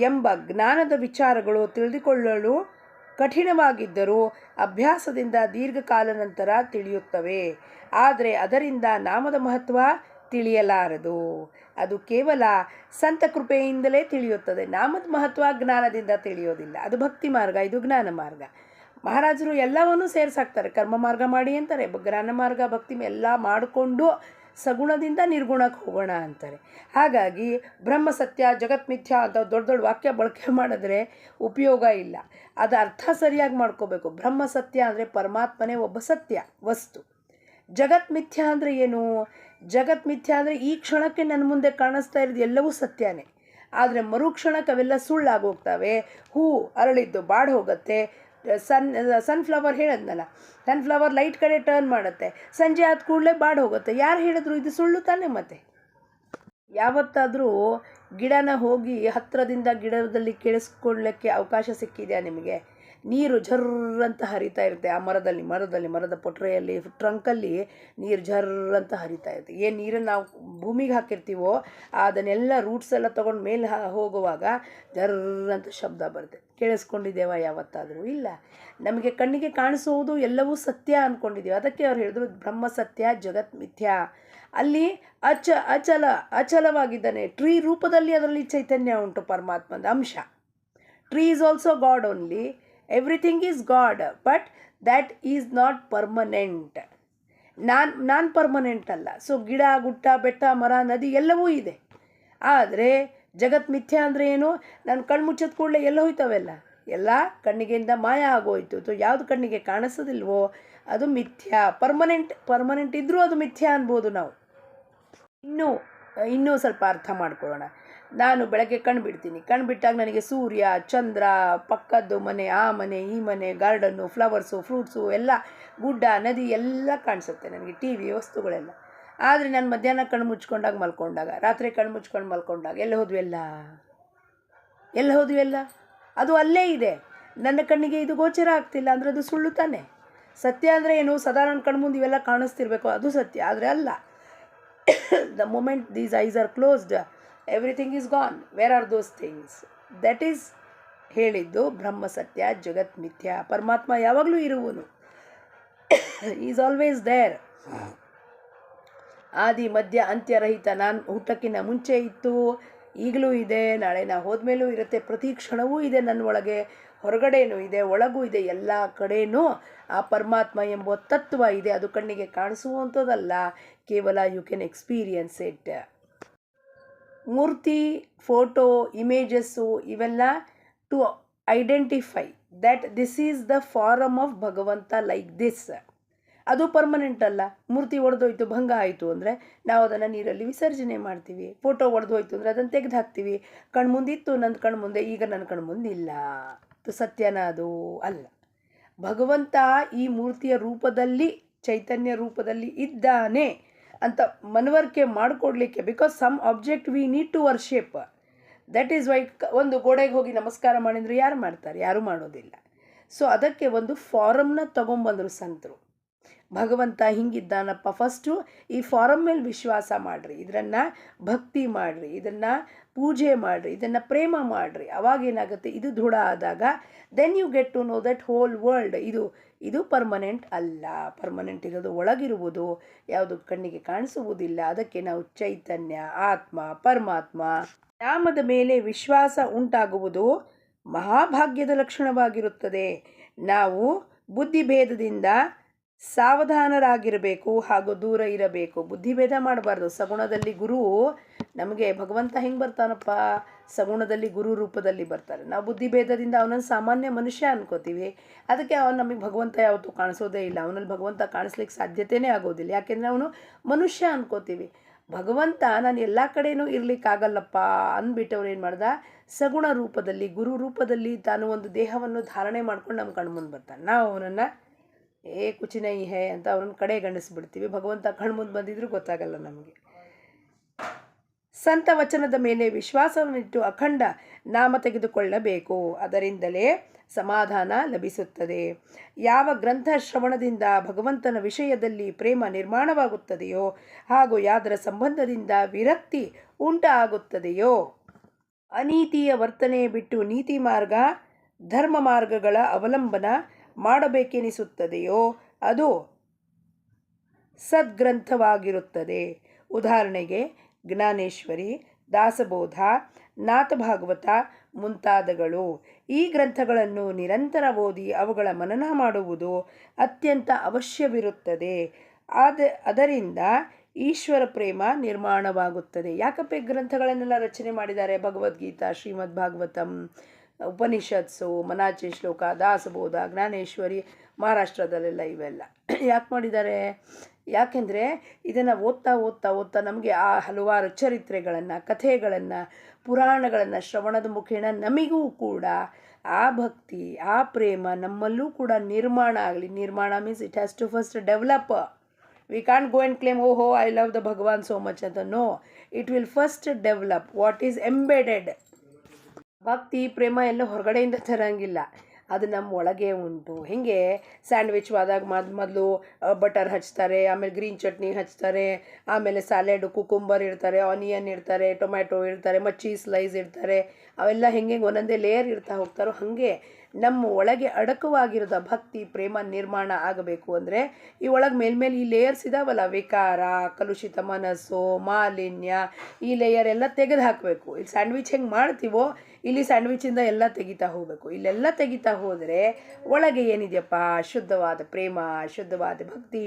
ಎಂಬ ಜ್ಞಾನದ ವಿಚಾರಗಳು ತಿಳಿದುಕೊಳ್ಳಲು ಕಠಿಣವಾಗಿದ್ದರೂ ಅಭ್ಯಾಸದಿಂದ ದೀರ್ಘಕಾಲ ನಂತರ ತಿಳಿಯುತ್ತವೆ. ಆದರೆ ಅದರಿಂದ ನಾಮದ ಮಹತ್ವ ತಿಳಿಯಲಾರದು. ಅದು ಕೇವಲ ಸಂತ ಕೃಪೆಯಿಂದಲೇ ತಿಳಿಯುತ್ತದೆ. ನಾಮದ ಮಹತ್ವ ಜ್ಞಾನದಿಂದ ತಿಳಿಯೋದಿಲ್ಲ. ಅದು ಭಕ್ತಿ ಮಾರ್ಗ, ಇದು ಜ್ಞಾನ ಮಾರ್ಗ. ಮಹಾರಾಜರು ಎಲ್ಲವನ್ನೂ ಸೇರಿಸಾಕ್ತಾರೆ. ಕರ್ಮ ಮಾರ್ಗ ಮಾಡಿ ಅಂತಾರೆ, ಜ್ಞಾನ ಮಾರ್ಗ, ಭಕ್ತಿ ಎಲ್ಲ ಮಾಡಿಕೊಂಡು ಸಗುಣದಿಂದ ನಿರ್ಗುಣಕ್ಕೆ ಹೋಗೋಣ ಅಂತಾರೆ. ಹಾಗಾಗಿ ಬ್ರಹ್ಮಸತ್ಯ ಜಗತ್ಮಿಥ್ಯ ಅಂತ ದೊಡ್ಡ ವಾಕ್ಯ ಬಳಕೆ ಮಾಡಿದ್ರೆ ಉಪಯೋಗ ಇಲ್ಲ. ಅದು ಅರ್ಥ ಸರಿಯಾಗಿ ಮಾಡ್ಕೋಬೇಕು. ಬ್ರಹ್ಮಸತ್ಯ ಅಂದರೆ ಪರಮಾತ್ಮನೇ ಒಬ್ಬ ಸತ್ಯ ವಸ್ತು. ಜಗತ್ಮಿಥ್ಯ ಅಂದರೆ ಏನು? ಜಗತ್ಮಿಥ್ಯ ಅಂದರೆ ಈ ಕ್ಷಣಕ್ಕೆ ನನ್ನ ಮುಂದೆ ಕಾಣಿಸ್ತಾ ಇರೋದು ಎಲ್ಲವೂ ಸತ್ಯನೇ. ಆದರೆ ಮರುಕ್ಷಣಕ್ಕೆ ಅವೆಲ್ಲ ಸುಳ್ಳಾಗೋಗ್ತವೆ. ಹೂ ಅರಳಿದ್ದು ಬಾಡಿ ಹೋಗುತ್ತೆ. ಸನ್ಫ್ಲವರ್ ಹೇಳಿದ್ನಲ್ಲ, ಸನ್ಫ್ಲವರ್ ಲೈಟ್ ಕಡೆ ಟರ್ನ್ ಮಾಡುತ್ತೆ, ಸಂಜೆ ಆದ ಕೂಡಲೇ ಬಾಡಿ ಹೋಗುತ್ತೆ. ಯಾರು ಹೇಳಿದ್ರು? ಇದು ಸುಳ್ಳು ತಾನೇ. ಮತ್ತೆ ಯಾವತ್ತಾದರೂ ಗಿಡನ ಹೋಗಿ ಹತ್ತಿರದಿಂದ ಗಿಡದಲ್ಲಿ ಕೇಳಿಸ್ಕೊಳ್ಳೋಕ್ಕೆ ಅವಕಾಶ ಸಿಕ್ಕಿದೆಯಾ ನಿಮಗೆ? ನೀರು ಜರ್ರಂತ ಹರಿತಾ ಇರುತ್ತೆ ಆ ಮರದ ಪೊಟ್ರೆಯಲ್ಲಿ, ಟ್ರಂಕಲ್ಲಿ ನೀರು ಜರ್ರಂತ ಹರಿತಾ ಇರುತ್ತೆ. ಏನು ನೀರನ್ನು ನಾವು ಭೂಮಿಗೆ ಹಾಕಿರ್ತೀವೋ ಅದನ್ನೆಲ್ಲ ರೂಟ್ಸ್ ಎಲ್ಲ ತೊಗೊಂಡು ಮೇಲೆ ಹೋಗುವಾಗ ಜರ್ರಂತ ಶಬ್ದ ಬರುತ್ತೆ. ಕೇಳಿಸ್ಕೊಂಡಿದ್ದೇವ ಯಾವತ್ತಾದರೂ? ಇಲ್ಲ. ನಮಗೆ ಕಣ್ಣಿಗೆ ಕಾಣಿಸುವುದು ಎಲ್ಲವೂ ಸತ್ಯ ಅಂದ್ಕೊಂಡಿದ್ದೀವಿ. ಅದಕ್ಕೆ ಅವ್ರು ಹೇಳಿದ್ರು ಬ್ರಹ್ಮ ಸತ್ಯ ಜಗತ್ ಮಿಥ್ಯಾ. ಅಲ್ಲಿ ಅಚಲವಾಗಿದ್ದಾನೆ. ಟ್ರೀ ರೂಪದಲ್ಲಿ ಅದರಲ್ಲಿ ಚೈತನ್ಯ ಉಂಟು, ಪರಮಾತ್ಮದ ಅಂಶ. Tree is also god only. Everything is god, but that is not permanent. ನಾನು ಪರ್ಮನೆಂಟ್ ಅಲ್ಲ. ಸೊ ಗಿಡ, ಗುಟ್ಟ, ಬೆಟ್ಟ, ಮರ, ನದಿ ಎಲ್ಲವೂ ಇದೆ. ಆದರೆ ಜಗತ್ ಮಿಥ್ಯಾ ಅಂದರೆ ಏನು? ನಾನು ಕಣ್ಣು ಮುಚ್ಚಿದ ಕೂಡಲೇ ಎಲ್ಲ ಹೋಯ್ತವೆಲ್ಲ, ಎಲ್ಲ ಕಣ್ಣಿಗೆಯಿಂದ ಮಾಯ ಆಗೋಯ್ತು. ಸೊ ಯಾವುದು ಕಣ್ಣಿಗೆ ಕಾಣಿಸೋದಿಲ್ವೋ ಅದು ಮಿಥ್ಯಾ. ಪರ್ಮನೆಂಟ್ ಇದ್ದರೂ ಅದು ಮಿಥ್ಯಾ ಅನ್ಬೋದು ನಾವು. ಇನ್ನೂ ಸ್ವಲ್ಪ ಅರ್ಥ ಮಾಡ್ಕೊಳ್ಳೋಣ. ನಾನು ಬೆಳಗ್ಗೆ ಕಣ್ಣು ಬಿಟ್ಟಾಗ ನನಗೆ ಸೂರ್ಯ, ಚಂದ್ರ, ಪಕ್ಕದ್ದು ಮನೆ, ಆ ಮನೆ, ಈ ಮನೆ, ಗಾರ್ಡನ್ನು, ಫ್ಲವರ್ಸು, ಫ್ರೂಟ್ಸು ಎಲ್ಲ, ಗುಡ್ಡ, ನದಿ ಎಲ್ಲ ಕಾಣಿಸುತ್ತೆ ನನಗೆ, ಟಿ ವಿ ವಸ್ತುಗಳೆಲ್ಲ. ಆದರೆ ನಾನು ಮಧ್ಯಾಹ್ನ ಕಣ್ಣು ಮುಚ್ಕೊಂಡಾಗ ಮಲ್ಕೊಂಡಾಗ, ರಾತ್ರಿ ಕಣ್ಣು ಮುಚ್ಕೊಂಡು ಮಲ್ಕೊಂಡಾಗ ಎಲ್ಲ ಹೋದ್ವಿ ಎಲ್ಲ ಅದು ಅಲ್ಲೇ ಇದೆ. ನನ್ನ ಕಣ್ಣಿಗೆ ಇದು ಗೋಚರ ಆಗ್ತಿಲ್ಲ ಅಂದರೆ ಅದು ಸುಳ್ಳು ತಾನೆ. ಸತ್ಯ ಅಂದರೆ ಏನು? ಸಾಧಾರಣ ಕಣ್ಮುಂದೆ ಇವೆಲ್ಲ ಕಾಣಿಸ್ತಿರ್ಬೇಕು, ಅದು ಸತ್ಯ. ಆದರೆ ಅಲ್ಲ. The moment these eyes are closed, everything is gone. Where are those things? That is ಹೇಳಿದ್ದು ಬ್ರಹ್ಮ ಸತ್ಯ ಜಗತ್ ಮಿಥ್ಯಾ. ಪರಮಾತ್ಮ ಯಾವಾಗಲೂ ಇರುವನು. Is always there. ಆದಿ ಮಧ್ಯ ಅಂತ್ಯರಹಿತ. ನಾನು ಹುಟ್ಟಕ್ಕಿಂತ ಮುಂಚೆ ಇತ್ತು, ಈಗಲೂ ಇದೆ, ನಾಳೆ ನಾವು ಹೋದ್ಮೇಲೂ ಇರುತ್ತೆ. ಪ್ರತಿ ಕ್ಷಣವೂ ಇದೆ ನನ್ನ ಒಳಗೆ, ಹೊರಗಡೆನೂ ಇದೆ, ಒಳಗೂ ಇದೆ. ಎಲ್ಲ ಕಡೆಯೂ ಆ ಪರಮಾತ್ಮ ಎಂಬ ತತ್ವ ಇದೆ. ಅದು ಕಣ್ಣಿಗೆ ಕಾಣಿಸುವಂಥದ್ದಲ್ಲ, ಕೇವಲ ಯು ಕ್ಯಾನ್ ಎಕ್ಸ್ಪೀರಿಯನ್ಸ್ ಇಟ್. ಮೂರ್ತಿ, ಫೋಟೋ, ಇಮೇಜಸ್ಸು ಇವೆಲ್ಲ to identify that this is the form of ಭಗವಂತ ಲೈಕ್ ದಿಸ್. ಅದು ಪರ್ಮನೆಂಟ್ ಅಲ್ಲ. ಮೂರ್ತಿ ಒಡೆದೋಯ್ತು, ಭಂಗ ಆಯಿತು ಅಂದರೆ ನಾವು ಅದನ್ನು ನೀರಲ್ಲಿ ವಿಸರ್ಜನೆ ಮಾಡ್ತೀವಿ. ಫೋಟೋ ಒಡೆದೋಯ್ತು ಅಂದರೆ ಅದನ್ನು ತೆಗೆದು ಹಾಕ್ತೀವಿ. ಕಣ್ಮುಂದಿತ್ತು ನನ್ನ ಕಣ್ಮುಂದೆ, ಈಗ ನನ್ನ ಕಣ್ಮುಂದಿಲ್ಲ. ಅದು ಸತ್ಯನ? ಅದು ಅಲ್ಲ. ಭಗವಂತ ಈ ಮೂರ್ತಿಯ ರೂಪದಲ್ಲಿ, ಚೈತನ್ಯ ರೂಪದಲ್ಲಿ ಇದ್ದಾನೆ ಅಂತ ಮನವರಿಕೆ ಮಾಡಿಕೊಡ್ಲಿಕ್ಕೆ, because some object we need to worship. That is why ಒಂದು ಗೋಡೆಗೆ ಹೋಗಿ ನಮಸ್ಕಾರ ಮಾಡಿದ್ರು ಯಾರು ಮಾಡ್ತಾರೆ? ಯಾರೂ ಮಾಡೋದಿಲ್ಲ. ಸೊ ಅದಕ್ಕೆ ಒಂದು ಫಾರಮ್ನ ತೊಗೊಂಬಂದರು ಸಂತರು. ಭಗವಂತ ಹಿಂಗಿದ್ದಾನಪ್ಪ, ಫಸ್ಟು ಈ ಫಾರಮ್ ಮೇಲೆ ವಿಶ್ವಾಸ ಮಾಡಿರಿ, ಇದನ್ನು ಭಕ್ತಿ ಮಾಡಿರಿ, ಇದನ್ನು ಪೂಜೆ ಮಾಡಿರಿ, ಇದನ್ನು ಪ್ರೇಮ ಮಾಡಿರಿ. ಅವಾಗೇನಾಗುತ್ತೆ, ಇದು ದೃಢ ಆದಾಗ then you get to know that whole world ಇದು ಪರ್ಮನೆಂಟ್ ಅಲ್ಲ. ಪರ್ಮನೆಂಟ್ ಇರೋದು ಒಳಗಿರುವುದು, ಯಾವುದು ಕಣ್ಣಿಗೆ ಕಾಣಿಸುವುದಿಲ್ಲ. ಅದಕ್ಕೆ ನಾವು ಚೈತನ್ಯ, ಆತ್ಮ, ಪರಮಾತ್ಮ ನಾಮದ ಮೇಲೆ ವಿಶ್ವಾಸ ಉಂಟಾಗುವುದು ಮಹಾಭಾಗ್ಯದ ಲಕ್ಷಣವಾಗಿರುತ್ತದೆ. ನಾವು ಬುದ್ಧಿಭೇದದಿಂದ ಸಾವಧಾನರಾಗಿರಬೇಕು ಹಾಗೂ ದೂರ ಇರಬೇಕು. ಬುದ್ಧಿಭೇದ ಮಾಡಬಾರ್ದು. ಸಗುಣದಲ್ಲಿ ಗುರು ನಮಗೆ ಭಗವಂತ ಹೆಂಗೆ ಬರ್ತಾನಪ್ಪ? ಸಗುಣದಲ್ಲಿ ಗುರು ರೂಪದಲ್ಲಿ ಬರ್ತಾರೆ. ನಾವು ಬುದ್ಧಿಭೇದದಿಂದ ಅವನನ್ನು ಸಾಮಾನ್ಯ ಮನುಷ್ಯ ಅನ್ಕೋತೀವಿ. ಅದಕ್ಕೆ ಅವನು ನಮಗೆ ಭಗವಂತ ಯಾವತ್ತೂ ಕಾಣಿಸೋದೇ ಇಲ್ಲ. ಅವನಲ್ಲಿ ಭಗವಂತ ಕಾಣಿಸ್ಲಿಕ್ಕೆ ಸಾಧ್ಯತೆಯೇ ಆಗೋದಿಲ್ಲ. ಯಾಕೆಂದರೆ ಅವನು ಮನುಷ್ಯ ಅನ್ಕೋತೀವಿ. ಭಗವಂತ ನಾನು ಎಲ್ಲ ಕಡೆಯೂ ಇರಲಿಕ್ಕಾಗಲ್ಲಪ್ಪ ಅಂದ್ಬಿಟ್ಟು ಅವ್ರು ಏನು ಮಾಡ್ದ? ಸಗುಣ ರೂಪದಲ್ಲಿ, ಗುರು ರೂಪದಲ್ಲಿ ತಾನು ಒಂದು ದೇಹವನ್ನು ಧಾರಣೆ ಮಾಡ್ಕೊಂಡು ನಮ್ಮ ಕಣ್ಮುಂದೆ ಬರ್ತಾನೆ. ನಾವು ಅವನನ್ನು ಕುಚ್ ನೈ ಹೇ ಅಂತ ಅವ್ರನ್ನ ಕಡೆ ಗಂಡಿಸ್ಬಿಡ್ತೀವಿ. ಭಗವಂತ ಕಣ್ಮುಂದೆ ಬಂದಿದ್ರೂ ಗೊತ್ತಾಗಲ್ಲ ನಮಗೆ. ಸಂತ ವಚನದ ಮೇಲೆ ವಿಶ್ವಾಸವನ್ನಿಟ್ಟು ಅಖಂಡ ನಾಮ ತೆಗೆದುಕೊಳ್ಳಬೇಕು. ಅದರಿಂದಲೇ ಸಮಾಧಾನ ಲಭಿಸುತ್ತದೆ. ಯಾವ ಗ್ರಂಥ ಶ್ರವಣದಿಂದ ಭಗವಂತನ ವಿಷಯದಲ್ಲಿ ಪ್ರೇಮ ನಿರ್ಮಾಣವಾಗುತ್ತದೆಯೋ ಹಾಗೂ ಯಾದರ ಸಂಬಂಧದಿಂದ ವಿರಕ್ತಿ ಉಂಟಾಗುತ್ತದೆಯೋ, ಅನೀತಿಯ ವರ್ತನೆ ಬಿಟ್ಟು ನೀತಿ ಮಾರ್ಗ, ಧರ್ಮ ಮಾರ್ಗಗಳ ಅವಲಂಬನ ಮಾಡಬೇಕೆನಿಸುತ್ತದೆಯೋ ಅದು ಸದ್ಗ್ರಂಥವಾಗಿರುತ್ತದೆ. ಉದಾಹರಣೆಗೆ ಜ್ಞಾನೇಶ್ವರಿ, ದಾಸಬೋಧ, ನಾಥಭಾಗವತ ಮುಂತಾದಗಳು. ಈ ಗ್ರಂಥಗಳನ್ನು ನಿರಂತರ ಓದಿ ಅವುಗಳ ಮನನ ಮಾಡುವುದು ಅತ್ಯಂತ ಅವಶ್ಯವಿರುತ್ತದೆ. ಅದರಿಂದ ಈಶ್ವರ ಪ್ರೇಮ ನಿರ್ಮಾಣವಾಗುತ್ತದೆ. ಯಾಕಪ್ಪ ಈ ಗ್ರಂಥಗಳನ್ನೆಲ್ಲ ರಚನೆ ಮಾಡಿದ್ದಾರೆ? ಭಗವದ್ಗೀತಾ, ಶ್ರೀಮದ್ ಭಾಗವತಂ, ಉಪನಿಷತ್ಸು, ಮನಾಚಿ ಶ್ಲೋಕ, ದಾಸಬೋಧ, ಜ್ಞಾನೇಶ್ವರಿ, ಮಹಾರಾಷ್ಟ್ರದಲ್ಲೆಲ್ಲ ಇವೆಲ್ಲ ಯಾಕೆ ಮಾಡಿದ್ದಾರೆ? ಯಾಕೆಂದರೆ ಇದನ್ನು ಓದ್ತಾ ಓದ್ತಾ ಓದ್ತಾ ನಮಗೆ ಆ ಹಲವಾರು ಚರಿತ್ರೆಗಳನ್ನು, ಕಥೆಗಳನ್ನು, ಪುರಾಣಗಳನ್ನು ಶ್ರವಣದ ಮುಖೇನ ನಮಗೂ ಕೂಡ ಆ ಭಕ್ತಿ, ಆ ಪ್ರೇಮ ನಮ್ಮಲ್ಲೂ ಕೂಡ ನಿರ್ಮಾಣ ಆಗಲಿ. ನಿರ್ಮಾಣ means it has to first develop. We can't go and claim ಓಹೋ ಐ ಲವ್ ದ ಭಗವಾನ್ ಸೋ ಮಚ್ ಅಂತ. No, it will first develop what is embedded. ಭಕ್ತಿ ಪ್ರೇಮ ಎಲ್ಲ ಹೊರಗಡೆಯಿಂದ ತರಂಗಿಲ್ಲ, ಅದು ನಮ್ಮ ಒಳಗೆ ಉಂಟು. ಹೀಗೆ ಸ್ಯಾಂಡ್ವಿಚ್ ಆದಾಗ ಮೊದಲು ಬಟರ್ ಹಚ್ತಾರೆ, ಆಮೇಲೆ ಗ್ರೀನ್ ಚಟ್ನಿ ಹಚ್ತಾರೆ, ಆಮೇಲೆ ಸ್ಯಾಲೆಡ್, ಕುಕುಂಬರ್ ಇಡ್ತಾರೆ, ಆನಿಯನ್ ಇಡ್ತಾರೆ, ಟೊಮ್ಯಾಟೊ ಇಡ್ತಾರೆ, ಮತ್ತು ಚೀಸ್ ಸ್ಲೈಸ್ ಇಡ್ತಾರೆ. ಅವೆಲ್ಲ ಹೆಂಗೆ ಒಂದೊಂದೇ ಲೇಯರ್ ಇಡ್ತಾ ಹೋಗ್ತಾರೋ ಹಾಗೆ ನಮ್ಮ ಒಳಗೆ ಅಡಕವಾಗಿರೋದ ಭಕ್ತಿ ಪ್ರೇಮ ನಿರ್ಮಾಣ ಆಗಬೇಕು ಅಂದರೆ ಈ ಒಳಗೆ ಮೇಲ್ಮೇಲೆ ಈ ಲೇಯರ್ಸ್ ಇದಾವಲ್ಲ, ವಿಕಾರ, ಕಲುಷಿತ ಮನಸ್ಸು, ಮಾಲಿನ್ಯ, ಈ ಲೇಯರ್ ಎಲ್ಲ ತೆಗೆದು ಹಾಕಬೇಕು. ಇಲ್ಲಿ ಸ್ಯಾಂಡ್ವಿಚ್ ಹೆಂಗೆ ಮಾಡ್ತೀವೋ ಇಲ್ಲಿ ಸ್ಯಾಂಡ್ವಿಚಿಂದ ಎಲ್ಲ ತೆಗಿತಾ ಹೋಗಬೇಕು. ಇಲ್ಲೆಲ್ಲ ತೆಗಿತಾ ಹೋದರೆ ಒಳಗೆ ಏನಿದೆಯಪ್ಪ, ಶುದ್ಧವಾದ ಪ್ರೇಮ, ಶುದ್ಧವಾದ ಭಕ್ತಿ,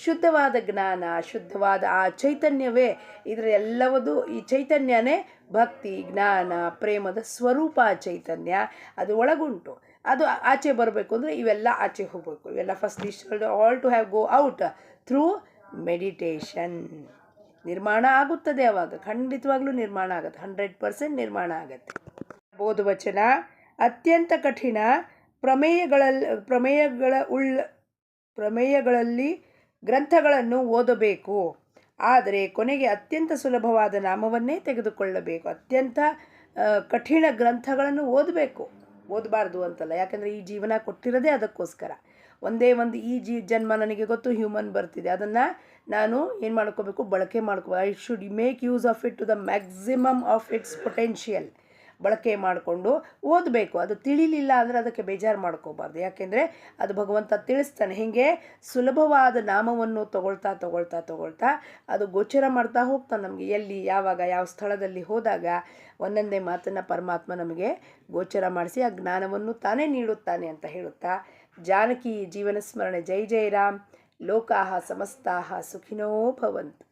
ಶುದ್ಧವಾದ ಜ್ಞಾನ, ಶುದ್ಧವಾದ ಆ ಚೈತನ್ಯವೇ. ಇದರ ಎಲ್ಲವದು ಈ ಚೈತನ್ಯನೇ ಭಕ್ತಿ, ಜ್ಞಾನ, ಪ್ರೇಮದ ಸ್ವರೂಪ. ಚೈತನ್ಯ ಅದು ಒಳಗುಂಟು. ಅದು ಆಚೆ ಬರಬೇಕು ಅಂದರೆ ಇವೆಲ್ಲ ಆಚೆ ಹೋಗಬೇಕು. ಇವೆಲ್ಲ first this all to have go out through meditation. ನಿರ್ಮಾಣ ಆಗುತ್ತದೆ. ಆವಾಗ ಖಂಡಿತವಾಗ್ಲೂ ನಿರ್ಮಾಣ ಆಗುತ್ತೆ, 100% ನಿರ್ಮಾಣ ಆಗುತ್ತೆ. ಬೋಧವಚನ ಅತ್ಯಂತ ಕಠಿಣ ಪ್ರಮೇಯಗಳಲ್ಲಿ ಗ್ರಂಥಗಳನ್ನು ಓದಬೇಕು, ಆದರೆ ಕೊನೆಗೆ ಅತ್ಯಂತ ಸುಲಭವಾದ ನಾಮವನ್ನೇ ತೆಗೆದುಕೊಳ್ಳಬೇಕು. ಅತ್ಯಂತ ಕಠಿಣ ಗ್ರಂಥಗಳನ್ನು ಓದಬಾರ್ದು ಅಂತಲ್ಲ, ಯಾಕಂದರೆ ಈ ಜೀವನ ಕೊಟ್ಟಿರೋದೇ ಅದಕ್ಕೋಸ್ಕರ. ಒಂದೇ ಒಂದು ಈ ಜನ್ಮ ನನಗೆ ಗೊತ್ತು ಹ್ಯೂಮನ್ ಬರ್ತಿದೆ, ಅದನ್ನು ನಾನು ಏನು ಮಾಡ್ಕೋಬೇಕು, ಬಳಕೆ ಮಾಡ್ಕೋಬೇಕು. I should make use of it to the maximum of its potential. ಬಳಕೆ ಮಾಡಿಕೊಂಡು ಓದಬೇಕು. ಅದು ತಿಳಿಲಿಲ್ಲ ಅಂದರೆ ಅದಕ್ಕೆ ಬೇಜಾರು ಮಾಡ್ಕೋಬಾರ್ದು, ಯಾಕೆಂದರೆ ಅದು ಭಗವಂತ ತಿಳಿಸ್ತಾನೆ. ಹೀಗೆ ಸುಲಭವಾದ ನಾಮವನ್ನು ತಗೊಳ್ತಾ ಅದು ಗೋಚರ ಮಾಡ್ತಾ ಹೋಗ್ತಾನೆ ನಮಗೆ. ಎಲ್ಲಿ, ಯಾವಾಗ, ಯಾವ ಸ್ಥಳದಲ್ಲಿ ಹೋದಾಗ ಒಂದೊಂದೇ ಮಾತನ್ನು ಪರಮಾತ್ಮ ನಮಗೆ ಗೋಚರ ಮಾಡಿಸಿ ಆ ಜ್ಞಾನವನ್ನು ತಾನೇ ನೀಡುತ್ತಾನೆ ಅಂತ ಹೇಳುತ್ತಾ, ಜಾನಕಿ ಜೀವನ ಸ್ಮರಣೆ. ಜೈ ಜೈ ರಾಮ್. ಲೋಕಾಹ ಸಮಸ್ತಾಹ ಸುಖಿನೋ ಭವಂತು.